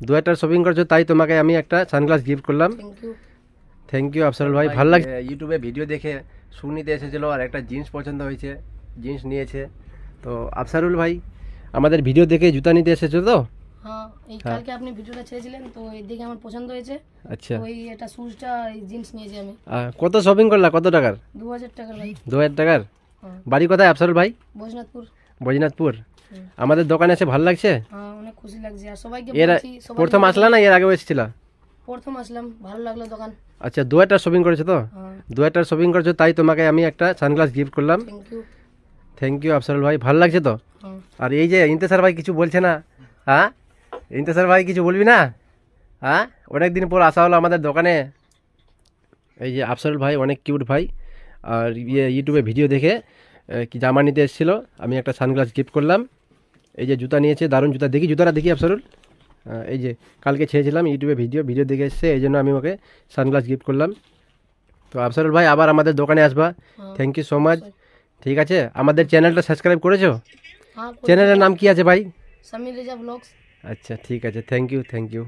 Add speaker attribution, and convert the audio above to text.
Speaker 1: 2 shopping করছো, তাই তোমাকে আমি একটা সানগ্লাস গিফট করলাম। থ্যাংক ইউ আফসারুল ভাই, ভালো লাগছে। ইউটিউবে ভিডিও দেখে শু নিতে এসেছিলো আর একটা জিন্স পছন্দ হয়েছে, জিন্স নিয়েছে। তো আফসারুল ভাই আমাদের ভিডিও দেখে জুতা নিতে এসেছো তো?
Speaker 2: হ্যাঁ, এই কালকে আপনি ভিডিওটা ছেড়েছিলেন তো এই দেখে আমার পছন্দ হয়েছে।
Speaker 1: আচ্ছা,
Speaker 2: ওই এটা শুজটা এই জিন্স নিয়েছি আমি।
Speaker 1: কত শপিং করলা, কত টাকার?
Speaker 2: 2000 টাকার ভাই।
Speaker 1: 2000 টাকার?
Speaker 2: হ্যাঁ।
Speaker 1: বাড়ি কোথায় আফসারুল ভাই?
Speaker 2: বৈজনাথপুর।
Speaker 1: বৈজনাথপুর। আমাদের দোকানে এসে ভালো লাগছে?
Speaker 2: হ্যাঁ, অনেক খুশি লাগছে আর সবাইকে
Speaker 1: এর
Speaker 2: বলছি, সবাই
Speaker 1: প্রথম আসলা না এর আগেও এসেছিলা?
Speaker 2: প্রথম আসলাম, ভালো লাগলো দোকান।
Speaker 1: আচ্ছা, 2000 শপিং করেছো তো?
Speaker 2: হ্যাঁ,
Speaker 1: 2000 শপিং করেছো, তাই তোমাকে আমি একটা সানগ্লাস গিফট করলাম।
Speaker 2: Thank you.
Speaker 1: আফসারুল ভাই, ভালো লাগছে তো?
Speaker 2: হ্যাঁ।
Speaker 1: আর এই যে ইন্তেসার ভাই কিছু বলছে না, হ্যাঁ? ইন্তেসার ভাই কিছু বলবি না? হ্যাঁ, অনেক দিন পর আসা হলো আমাদের দোকানে। এই যে আফসারুল ভাই অনেক কিউট ভাই, আর ইউটিউবে ভিডিও দেখে কি জামা নিতে এসেছিলো, আমি একটা সানগ্লাস গিফট করলাম। এই যে জুতা নিয়েছে, দারুণ জুতা। দেখি জুতাটা দেখি আফসারুল। এই যে কালকে ছেড়েছিলাম ইউটিউবে ভিডিও দেখে এসছে, এই জন্য আমি ওকে সানগ্লাস গিফট করলাম। তো আফসারুল ভাই আবার আমাদের দোকানে আসবা। Thank you so much. ঠিক আছে, আমাদের চ্যানেলটা সাবস্ক্রাইব করেছো?
Speaker 2: হ্যাঁ,
Speaker 1: চ্যানেলের নাম কি আছে ভাই?
Speaker 2: সামির রেজা ব্লগস।
Speaker 1: আচ্ছা, ঠিক আছে, থ্যাংক ইউ।